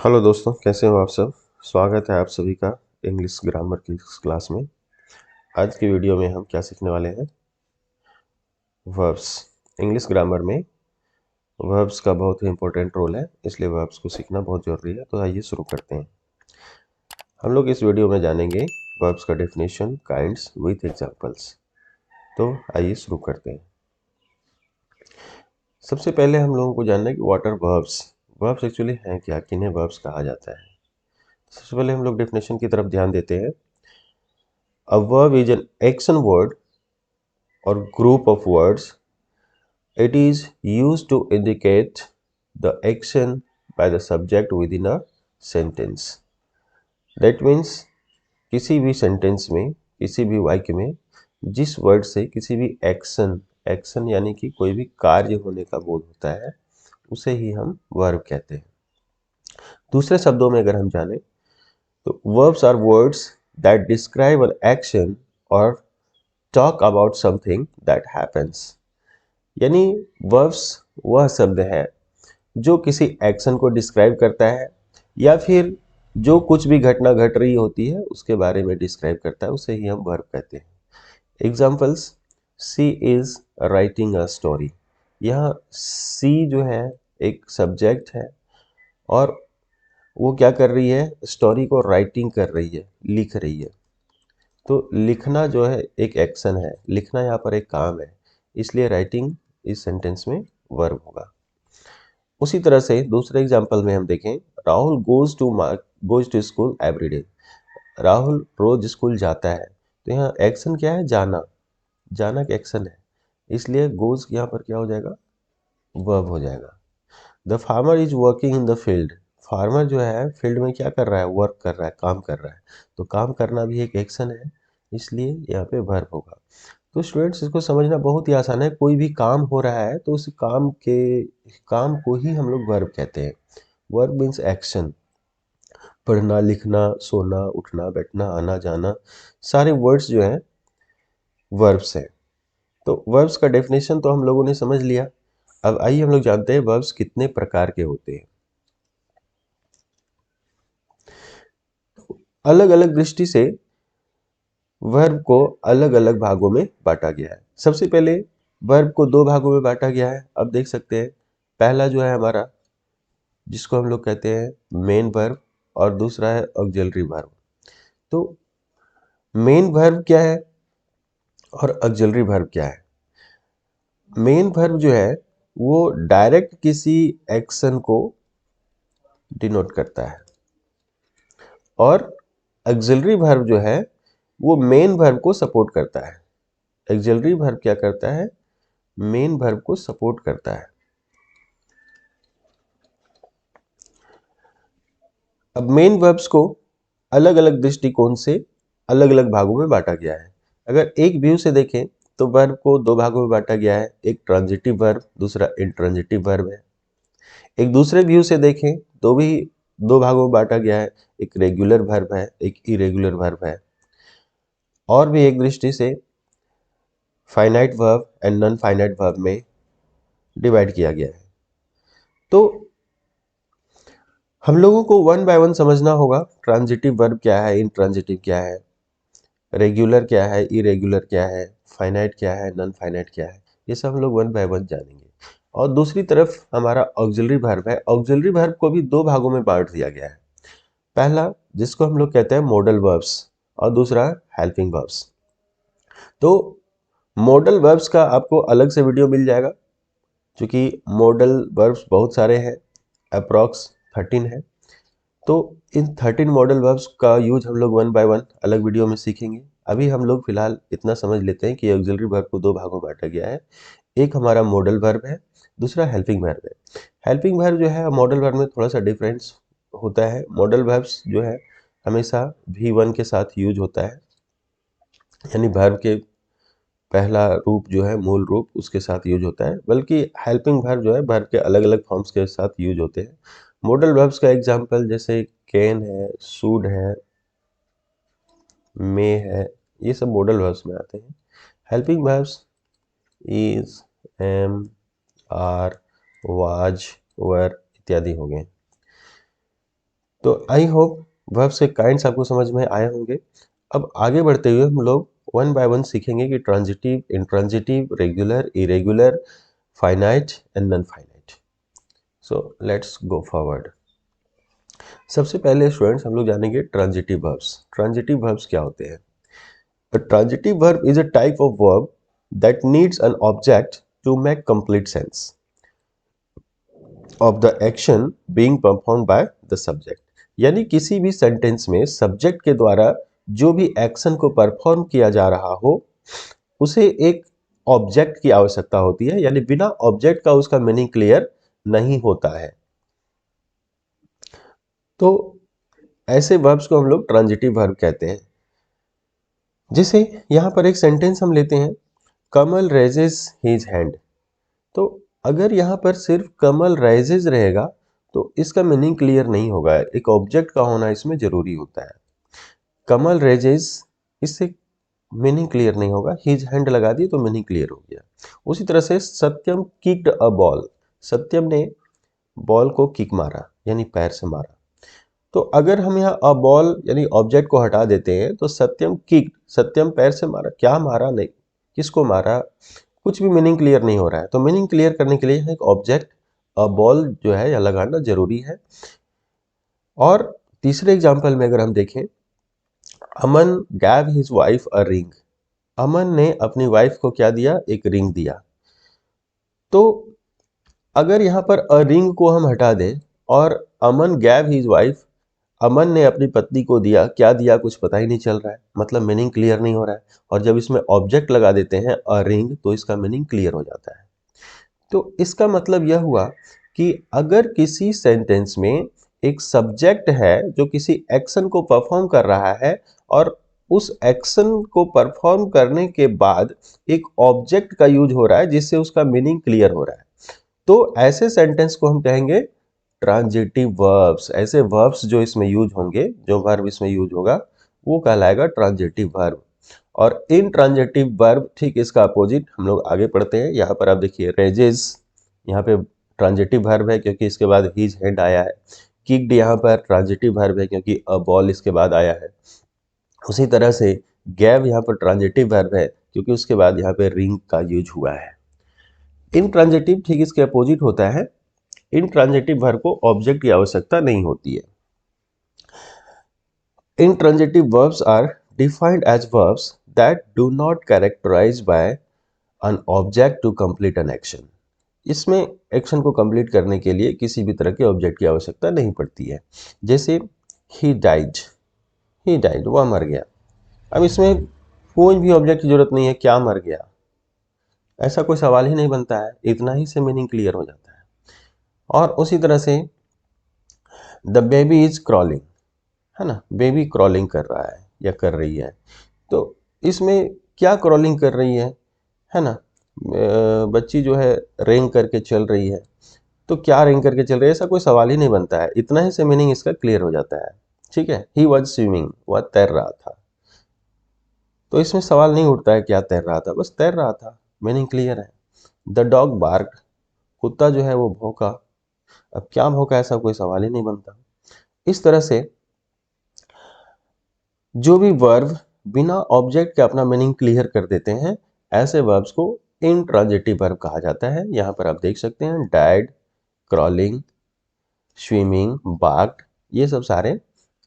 Hello दोस्तों, कैसे हो आप सब। स्वागत है आप सभी का इंग्लिश ग्रामर की इस क्लास में। आज की वीडियो में हम क्या सीखने वाले हैं? वर्ब्स। इंग्लिश ग्रामर में वर्ब्स का बहुत ही इंपॉर्टेंट रोल है, इसलिए वर्ब्स को सीखना बहुत ज़रूरी है। तो आइए शुरू करते हैं। हम लोग इस वीडियो में जानेंगे वर्ब्स का डेफिनेशन, काइंड्स विथ एग्जांपल्स। तो आइए शुरू करते हैं। सबसे पहले हम लोगों को जानना है कि what are verbs. Verbs actually हैं क्या, किन्हें वर्ब्स कहा जाता है। सबसे पहले हम लोग डेफिनेशन की तरफ ध्यान देते हैं। A verb is an action word or group of words. It is used to indicate the action by the subject within a sentence. That means किसी भी सेंटेंस में, किसी भी वाक्य में जिस वर्ड से किसी भी एक्शन यानी कि कोई भी कार्य होने का बोध होता है, उसे ही हम वर्ब कहते हैं। दूसरे शब्दों में अगर हम जाने तो verbs are words that describe an action or talk about something that happens. यानी वर्ब्स वह शब्द है जो किसी एक्शन को डिस्क्राइब करता है या फिर जो कुछ भी घटना घट रही होती है उसके बारे में डिस्क्राइब करता है, उसे ही हम वर्ब कहते हैं। Examples: she is writing a story. यह सी जो है एक सब्जेक्ट है और वो क्या कर रही है, स्टोरी को राइटिंग कर रही है, लिख रही है। तो लिखना जो है एक एक्शन है, लिखना यहाँ पर एक काम है, इसलिए राइटिंग इस सेंटेंस में वर्ब होगा। उसी तरह से दूसरे एग्जांपल में हम देखें, Rahul goes to school every day. Rahul रोज स्कूल जाता है। तो यहाँ एक्शन क्या है, जाना। जाना का एक्शन है, इसलिए गोज यहाँ पर क्या हो जाएगा, वर्ब हो जाएगा। The farmer is working in the field. Farmer जो है फील्ड में क्या कर रहा है, वर्क कर रहा है, काम कर रहा है। तो काम करना भी एक एक्शन है, इसलिए यहाँ पे वर्ब होगा। तो स्टूडेंट्स, इसको समझना बहुत ही आसान है। कोई भी काम हो रहा है तो उस काम को ही हम लोग वर्ब कहते हैं। Verb means action. पढ़ना, लिखना, सोना, उठना, बैठना, आना जाना, सारे वर्ड्स जो हैं वर्ब्स हैं। तो वर्ब्स का डेफिनेशन तो हम लोगों ने समझ लिया। अब आइए हम लोग जानते हैं वर्ब्स कितने प्रकार के होते हैं। अलग अलग दृष्टि से वर्ब को अलग अलग भागों में बांटा गया है। सबसे पहले वर्ब को दो भागों में बांटा गया है। अब देख सकते हैं, पहला जो है हमारा, जिसको हम लोग कहते हैं मेन वर्ब, और दूसरा है ऑक्सिलरी वर्ब। तो मेन वर्ब क्या है और ऑक्सिलरी वर्ब क्या है? मेन वर्ब जो है वो डायरेक्ट किसी एक्शन को डिनोट करता है, और ऑक्सिलरी वर्ब जो है वो मेन वर्ब को सपोर्ट करता है। ऑक्सिलरी वर्ब क्या करता है, मेन वर्ब को सपोर्ट करता है। अब मेन वर्ब्स को अलग अलग दृष्टिकोण से अलग अलग भागों में बांटा गया है। अगर एक व्यू से देखें तो वर्ब को दो भागों में बांटा गया है, एक ट्रांजिटिव वर्ब, दूसरा इंट्रांजिटिव वर्ब है। एक दूसरे व्यू से देखें तो भी दो भागों में बांटा गया है, एक रेगुलर वर्ब है, एक इरेगुलर वर्ब है। और भी एक दृष्टि से finite verb and non finite verb में डिवाइड किया गया है। तो हम लोगों को वन बाय वन समझना होगा, ट्रांजिटिव वर्ब क्या है, इंट्रांजिटिव क्या है, रेगुलर क्या है, इरेगुलर क्या है, फाइनाइट क्या है, नॉन फाइनाइट क्या है। ये सब हम लोग वन बाय वन जानेंगे। और दूसरी तरफ हमारा ऑक्सिलरी वर्ब है। ऑक्सिलरी वर्ब को भी दो भागों में बांट दिया गया है। पहला, जिसको हम लोग कहते हैं मॉडल वर्ब्स, और दूसरा हेल्पिंग वर्ब्स। तो मॉडल वर्ब्स का आपको अलग से वीडियो मिल जाएगा, क्योंकि मॉडल वर्ब्स बहुत सारे हैं, अप्रॉक्स 13 है। तो इन 13 मॉडल वर्ब्स का यूज हम लोग वन बाय वन अलग वीडियो में सीखेंगे। अभी हम लोग फिलहाल इतना समझ लेते हैं कि ऑक्सिलरी वर्ब को दो भागों में बांटा गया है। एक हमारा मॉडल वर्ब है, दूसरा हेल्पिंग वर्ब है। हेल्पिंग वर्ब जो है मॉडल वर्ब में थोड़ा सा डिफरेंस होता है। मॉडल वर्ब्स जो है हमेशा V1 के साथ यूज होता है, यानी वर्ब के पहला रूप जो है, मूल रूप, उसके साथ यूज होता है। बल्कि हेल्पिंग वर्ब जो है वर्ब के अलग अलग फॉर्म्स के साथ यूज होते हैं। मॉडल वर्ब्स का एग्जांपल जैसे कैन है, शुड है, मे है, ये सब मॉडल वर्ब्स में आते हैं। Helping verbs is, am, are, was, were इत्यादि हो गए। तो आई होप वर्ब्स के काइंड्स आपको समझ में आए होंगे। अब आगे बढ़ते हुए हम लोग वन बाय वन सीखेंगे कि transitive, intransitive, regular, irregular, finite and non finite. So let's go forward. सबसे पहले स्टूडेंट्स हम लोग जानेंगे ट्रांजिटिव वर्ब्स। ट्रांजिटिव वर्ब्स क्या होते हैं? A transitive verb is a type of verb that needs an object to make complete sense of the action being performed by the subject। यानी किसी भी सेंटेंस में सब्जेक्ट के द्वारा जो भी एक्शन को परफॉर्म किया जा रहा हो उसे एक ऑब्जेक्ट की आवश्यकता होती है, यानी बिना ऑब्जेक्ट का उसका मीनिंग क्लियर नहीं होता है। तो ऐसे वर्ब्स को हम लोग ट्रांजिटिव वर्ब कहते हैं। जैसे यहां पर एक सेंटेंस हम लेते हैं, कमल रेजेस हिज हैंड। तो अगर यहां पर सिर्फ कमल राइजेज रहेगा तो इसका मीनिंग क्लियर नहीं होगा, एक ऑब्जेक्ट का होना इसमें जरूरी होता है। कमल रेजेज, इससे मीनिंग क्लियर नहीं होगा, हिज हैंड लगा दिए तो मीनिंग क्लियर हो गया। उसी तरह से सत्यम किक्ड अ बॉल, सत्यम ने बॉल को किक मारा यानी पैर से मारा। तो अगर हम यहाँ अ बॉल यानी ऑब्जेक्ट को हटा देते हैं तो सत्यम किक्ड, सत्यम पैर से मारा, क्या मारा, नहीं किसको मारा, कुछ भी मीनिंग क्लियर नहीं हो रहा है। तो मीनिंग क्लियर करने के लिए एक ऑब्जेक्ट अ बॉल जो है या लगाना जरूरी है। और तीसरे एग्जांपल में अगर हम देखें, Aman gave his wife a ring, Aman ने अपनी वाइफ को क्या दिया, एक रिंग दिया। तो अगर यहाँ पर अ रिंग को हम हटा दें और अमन गैव हिज वाइफ, अमन ने अपनी पत्नी को दिया, क्या दिया कुछ पता ही नहीं चल रहा है, मतलब मीनिंग क्लियर नहीं हो रहा है। और जब इसमें ऑब्जेक्ट लगा देते हैं अ रिंग तो इसका मीनिंग क्लियर हो जाता है। तो इसका मतलब यह हुआ कि अगर किसी सेंटेंस में एक सब्जेक्ट है जो किसी एक्शन को परफॉर्म कर रहा है और उस एक्शन को परफॉर्म करने के बाद एक ऑब्जेक्ट का यूज हो रहा है जिससे उसका मीनिंग क्लियर हो रहा है, तो ऐसे सेंटेंस को हम कहेंगे ट्रांजिटिव वर्ब्स। ऐसे वर्ब्स जो इसमें यूज होंगे, जो वर्ब इसमें यूज होगा वो कहलाएगा ट्रांजिटिव वर्ब। और इन ट्रांजिटिव वर्ब ठीक इसका अपोजिट हम लोग आगे पढ़ते हैं। यहाँ पर आप देखिए रेजेस, यहाँ पे ट्रांजिटिव वर्ब है क्योंकि इसके बाद हिज हैंड आया है। किक्ड यहाँ पर ट्रांजिटिव वर्ब है क्योंकि अ बॉल इसके बाद आया है। उसी तरह से गैव यहाँ पर ट्रांजिटिव वर्ब है क्योंकि उसके बाद यहाँ पे रिंग का यूज हुआ है। इनट्रांजिटिव ठीक इसके अपोजिट होता है। इनट्रांजिटिव वर्ब को ऑब्जेक्ट की आवश्यकता नहीं होती है। Intransitive verbs are defined as verbs that do not characterize by an object to complete an action। इसमें एक्शन को कंप्लीट करने के लिए किसी भी तरह के ऑब्जेक्ट की आवश्यकता नहीं पड़ती है। जैसे he died, he died वह मर गया। अब इसमें कोई भी ऑब्जेक्ट की जरूरत नहीं है, क्या मर गया, ऐसा कोई सवाल ही नहीं बनता है, इतना ही से मीनिंग क्लियर हो जाता है। और उसी तरह से द बेबी इज क्रॉलिंग, है ना, बेबी क्रॉलिंग कर रहा है या कर रही है। तो इसमें क्या क्रॉलिंग कर रही है ना, बच्ची जो है रेंग करके चल रही है। तो क्या रेंग करके चल रही है, ऐसा कोई सवाल ही नहीं बनता है, इतना ही से मीनिंग इसका क्लियर हो जाता है। ठीक है, ही वॉज स्विमिंग, वह तैर रहा था। तो इसमें सवाल नहीं उठता है क्या तैर रहा था, बस तैर रहा था, मीनिंग क्लियर है। द डॉग बार्क, कुत्ता जो है वो भौंका। अब क्या भौंका, ऐसा कोई सवाल ही नहीं बनता। इस तरह से जो भी वर्ब बिना ऑब्जेक्ट के अपना मीनिंग क्लियर कर देते हैं ऐसे वर्ब्स को इनट्रांजिटिव वर्ब कहा जाता है। यहाँ पर आप देख सकते हैं डाइड, क्रॉलिंग, स्विमिंग, बार्क्ड, ये सब सारे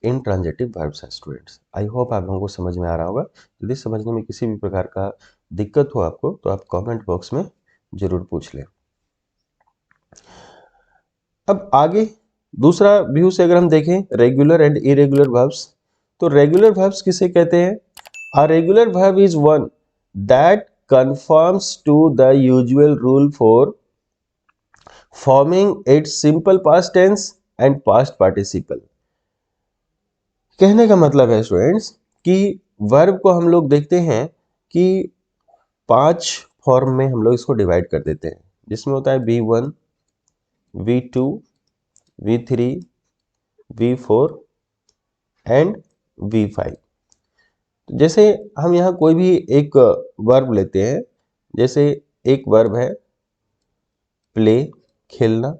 इनट्रांजिटिव वर्ब्स हैं स्टूडेंट्स। आई होप आप लोगों को समझ में आ रहा होगा। यदि समझने में किसी भी प्रकार का दिक्कत हो आपको तो आप कमेंट बॉक्स में जरूर पूछ लें। अब आगे दूसरा व्यू से अगर हम देखें रेगुलर एंड इरेगुलर वर्ब्स, तो रेगुलर वर्ब्स किसे कहते हैं? A regular verb is one that conforms to the usual rule for forming its simple past tense and past participle। कहने का मतलब है स्टूडेंट्स कि वर्ब को हम लोग देखते हैं कि 5 फॉर्म में हम लोग इसको डिवाइड कर देते हैं, जिसमें होता है V1, V2, V3, V4 and V5। जैसे हम यहाँ कोई भी एक वर्ब लेते हैं, जैसे एक वर्ब है प्ले, खेलना।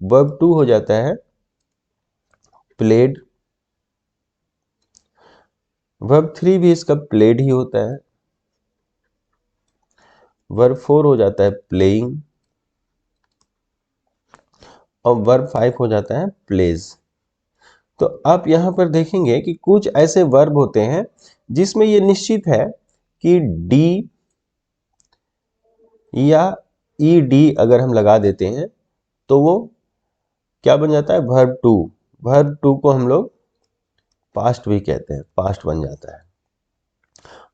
वर्ब 2 हो जाता है प्लेड, वर्ब 3 भी इसका प्लेड ही होता है। वर्ब 4 हो जाता है प्लेइंग, और वर्ब 5 हो जाता है प्लेज। तो आप यहां पर देखेंगे कि कुछ ऐसे वर्ब होते हैं जिसमें ये निश्चित है कि डी या ईडी अगर हम लगा देते हैं तो वो क्या बन जाता है, वर्ब 2। वर्ब 2 को हम लोग पास्ट भी कहते हैं, पास्ट बन जाता है।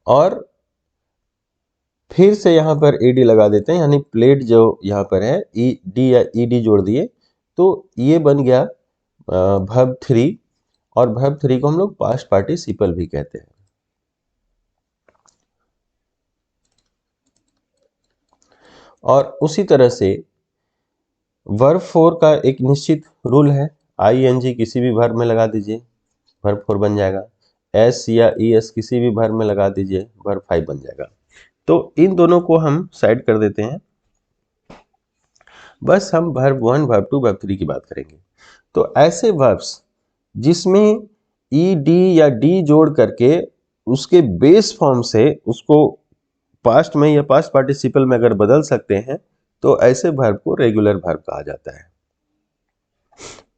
और फिर से यहां पर ईडी लगा देते हैं, यानी प्लेड जो यहां पर है डी या ईडी जोड़ दिए तो ये बन गया वर्ब 3, और वर्ब 3 को हम लोग पास्ट पार्टिसिपल भी कहते हैं। और उसी तरह से वर्ब 4 का एक निश्चित रूल है, आईएनजी किसी भी वर्ब में लगा दीजिए, वर्ब 4 बन जाएगा। एस या ईएस किसी भी वर्ब में लगा दीजिए, वर्ब 5 बन जाएगा। तो इन दोनों को हम साइड कर देते हैं, बस हम वर्ब 1, वर्ब 2, वर्ब 3 की बात करेंगे। तो ऐसे वर्ब्स जिसमें ई डी या डी जोड़ करके उसके बेस फॉर्म से उसको पास्ट में या पास्ट पार्टिसिपल में अगर बदल सकते हैं तो ऐसे वर्ब को रेगुलर वर्ब कहा जाता है।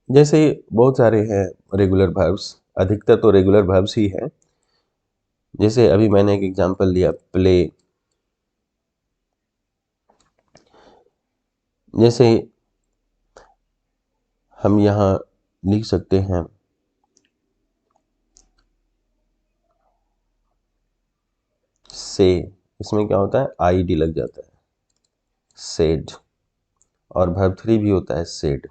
जैसे बहुत सारे हैं रेगुलर वर्ब्स, अधिकतर तो रेगुलर वर्ब्स ही हैं। जैसे अभी मैंने एक एग्जांपल दिया प्ले, जैसे हम यहाँ लिख सकते हैं से, इसमें क्या होता है आईडी लग जाता है, सेड। और वर्ब 3 भी होता है सेड।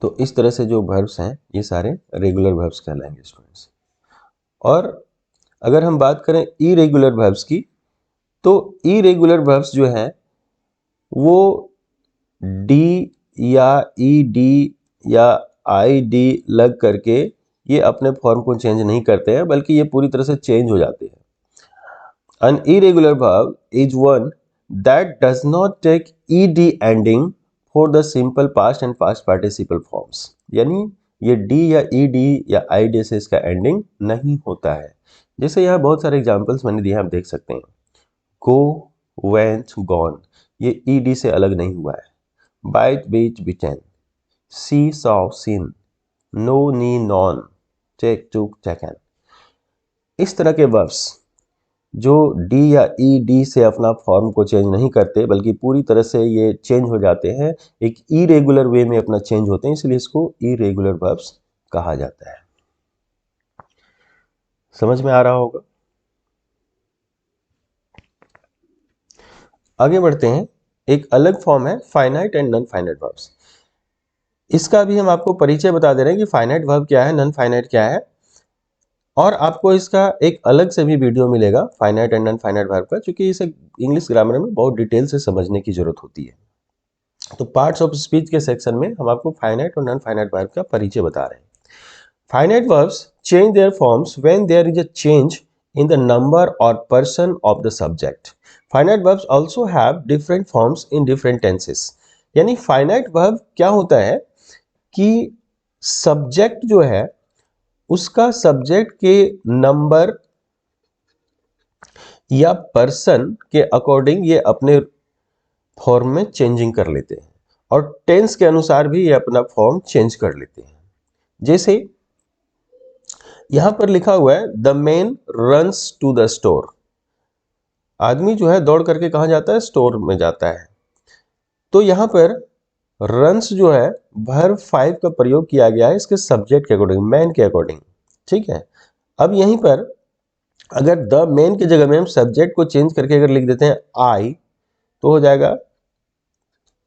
तो इस तरह से जो वर्ब्स हैं ये सारे रेगुलर वर्ब्स कहलाएंगे स्टूडेंट्स। और अगर हम बात करें इरेगुलर वर्ब्स की, तो इरेगुलर वर्ब्स जो हैं वो डी या ई डी या आई डी लग करके ये अपने फॉर्म को चेंज नहीं करते हैं, बल्कि ये पूरी तरह से चेंज हो जाते हैं। An irregular verb is one that does not take ed ending for the simple past and past participle forms। यानी ये डी या ed या id से इसका एंडिंग नहीं होता है। जैसे यहाँ बहुत सारे एग्जांपल्स मैंने दिए हैं, आप देख सकते हैं। go, went, gone, ये ed से अलग नहीं हुआ है। bite, bit, bitten, see, saw, seen, no, knee, non, check, took, taken। इस तरह के वर्ब्स जो डी या ई डी से अपना फॉर्म को चेंज नहीं करते, बल्कि पूरी तरह से ये चेंज हो जाते हैं, एक इरेगुलर वे में अपना चेंज होते हैं, इसलिए इसको इरेगुलर वर्ब्स कहा जाता है। समझ में आ रहा होगा। आगे बढ़ते हैं। एक अलग फॉर्म है finite and non finite verbs. इसका भी हम आपको परिचय बता दे रहे हैं कि फाइनाइट वर्ब क्या है, नॉन फाइनाइट क्या है, और आपको इसका एक अलग से भी वीडियो मिलेगा finite and non finite verb का, क्योंकि इसे इंग्लिश ग्रामर में बहुत डिटेल से समझने की जरूरत होती है। तो पार्ट्स ऑफ स्पीच के सेक्शन में हम आपको फाइनाइट और नॉन फाइनाइट वर्ब का परिचय बता रहे हैं। Finite verbs change their forms when there is a change in the number or person of the subject। finite verbs also have different forms in different tenses। यानी finite verb क्या होता है कि सब्जेक्ट जो है उसका सब्जेक्ट के number या पर्सन के अकॉर्डिंग ये अपने फॉर्म में चेंजिंग कर लेते हैं, और टेंस के अनुसार भी ये अपना फॉर्म चेंज कर लेते हैं। जैसे यहां पर लिखा हुआ है the man runs to the store. आदमी जो है दौड़ करके कहां जाता है, स्टोर में जाता है। तो यहां पर रन्स जो है वर्ब 5 का प्रयोग किया गया है इसके सब्जेक्ट के अकॉर्डिंग, मैन के अकॉर्डिंग। ठीक है, अब यहीं पर अगर द मैन की जगह में हम सब्जेक्ट को चेंज करके अगर लिख देते हैं आई, तो हो जाएगा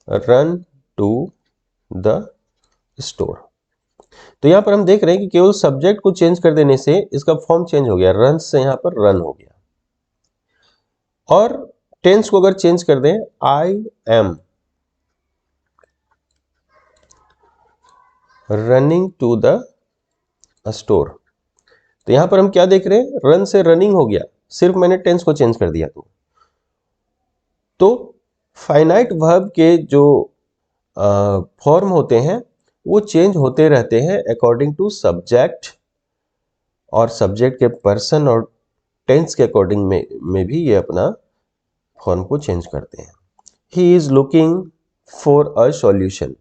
रन टू द स्टोर। तो यहां पर हम देख रहे हैं कि केवल सब्जेक्ट को चेंज कर देने से इसका फॉर्म चेंज हो गया, रन से यहां पर रन हो गया। और टेंस को अगर चेंज कर दें I am running to the store, तो यहां पर हम क्या देख रहे हैं, रन से रनिंग हो गया, सिर्फ मैंने टेंस को चेंज कर दिया। तो फाइनाइट वर्ब के जो फॉर्म होते हैं वो चेंज होते रहते हैं अकॉर्डिंग टू सब्जेक्ट, और सब्जेक्ट के पर्सन और टेंस के अकॉर्डिंग में भी ये अपना फॉर्म को चेंज करते हैं। He is looking for a solution.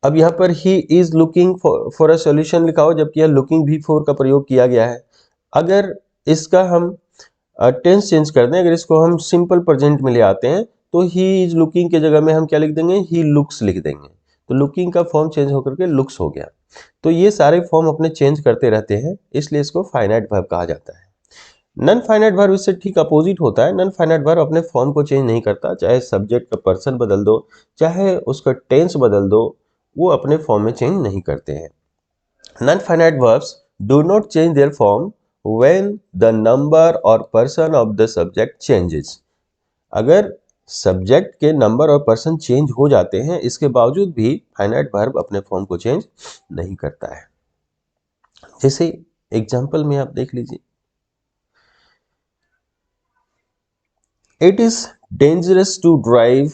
अब यहाँ पर he is looking for a solution लिखा हो, जबकि यह लुकिंग भी फॉर का प्रयोग किया गया है। अगर इसका हम टेंस चेंज कर दें, अगर इसको हम सिंपल प्रेजेंट में ले आते हैं, तो ही इज लुकिंग के जगह में हम क्या लिख देंगे, ही लुक्स लिख देंगे। तो लुकिंग का फॉर्म चेंज होकर के लुक्स हो गया। तो ये सारे फॉर्म अपने चेंज करते रहते हैं, इसलिए इसको फाइनाइट वर्ब कहा जाता है। नॉन फाइनाइट वर्ब इससे ठीक अपोजिट होता है। नॉन फाइनाइट वर्ब अपने फॉर्म को चेंज नहीं करता, चाहे सब्जेक्ट का पर्सन बदल दो, चाहे उसका टेंस बदल दो, वो अपने फॉर्म में चेंज नहीं करते हैं। Non finite verbs do not change their form when the number और person of the subject changes. अगर सब्जेक्ट के नंबर और पर्सन चेंज हो जाते हैं, इसके बावजूद भी फाइनाइट वर्ब अपने फॉर्म को चेंज नहीं करता है। जैसे एग्जांपल में आप देख लीजिए, it is dangerous to drive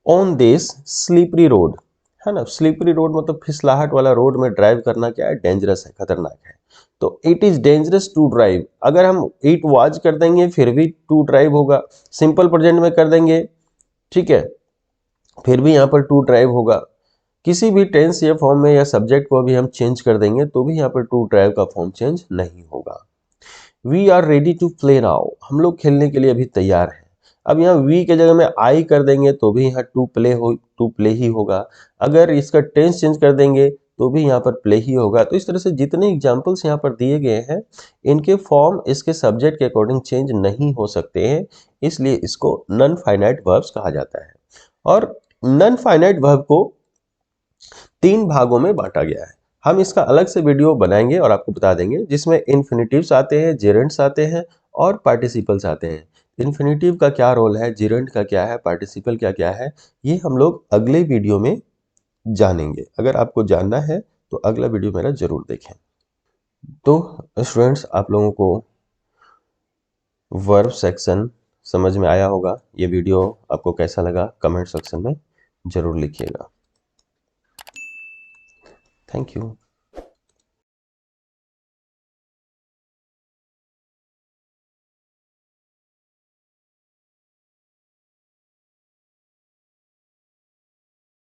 on this slippery road, है ना। स्लीपरी रोड मतलब फिसलाहट वाला रोड में ड्राइव करना क्या है, डेंजरस है, खतरनाक है। तो it is dangerous to drive, अगर हम इट वाज कर देंगे फिर भी टू ड्राइव होगा, सिंपल प्रेजेंट में कर देंगे, ठीक है, फिर भी यहाँ पर टू ड्राइव होगा। किसी भी टेंस या फॉर्म में या सब्जेक्ट को भी हम चेंज कर देंगे तो भी यहाँ पर टू ड्राइव का फॉर्म चेंज नहीं होगा। We are ready to play now, हम लोग खेलने के लिए अभी तैयार हैं। अब यहाँ वी के जगह में आई कर देंगे तो भी यहाँ टू प्ले ही होगा। अगर इसका टेंस चेंज कर देंगे तो भी यहाँ पर प्ले ही होगा। तो इस तरह से जितने एग्जाम्पल्स यहाँ पर दिए गए हैं, इनके फॉर्म इसके सब्जेक्ट के अकॉर्डिंग चेंज नहीं हो सकते हैं, इसलिए इसको नॉन फाइनाइट वर्ब्स कहा जाता है। और नॉन फाइनाइट वर्ब को 3 भागों में बांटा गया है। हम इसका अलग से वीडियो बनाएंगे और आपको बता देंगे, जिसमें इन्फिनिटिव्स आते हैं, जेरेंड्स आते हैं और पार्टिसिपल्स आते हैं। इन्फिनिटिव का क्या रोल है, जेरेंड का क्या है, पार्टिसिपल क्या क्या है, ये हम लोग अगले वीडियो में जानेंगे। अगर आपको जानना है तो अगला वीडियो मेरा जरूर देखें। तो स्टूडेंट्स, आप लोगों को वर्ब सेक्शन समझ में आया होगा। ये वीडियो आपको कैसा लगा कमेंट सेक्शन में जरूर लिखिएगा। Thank you.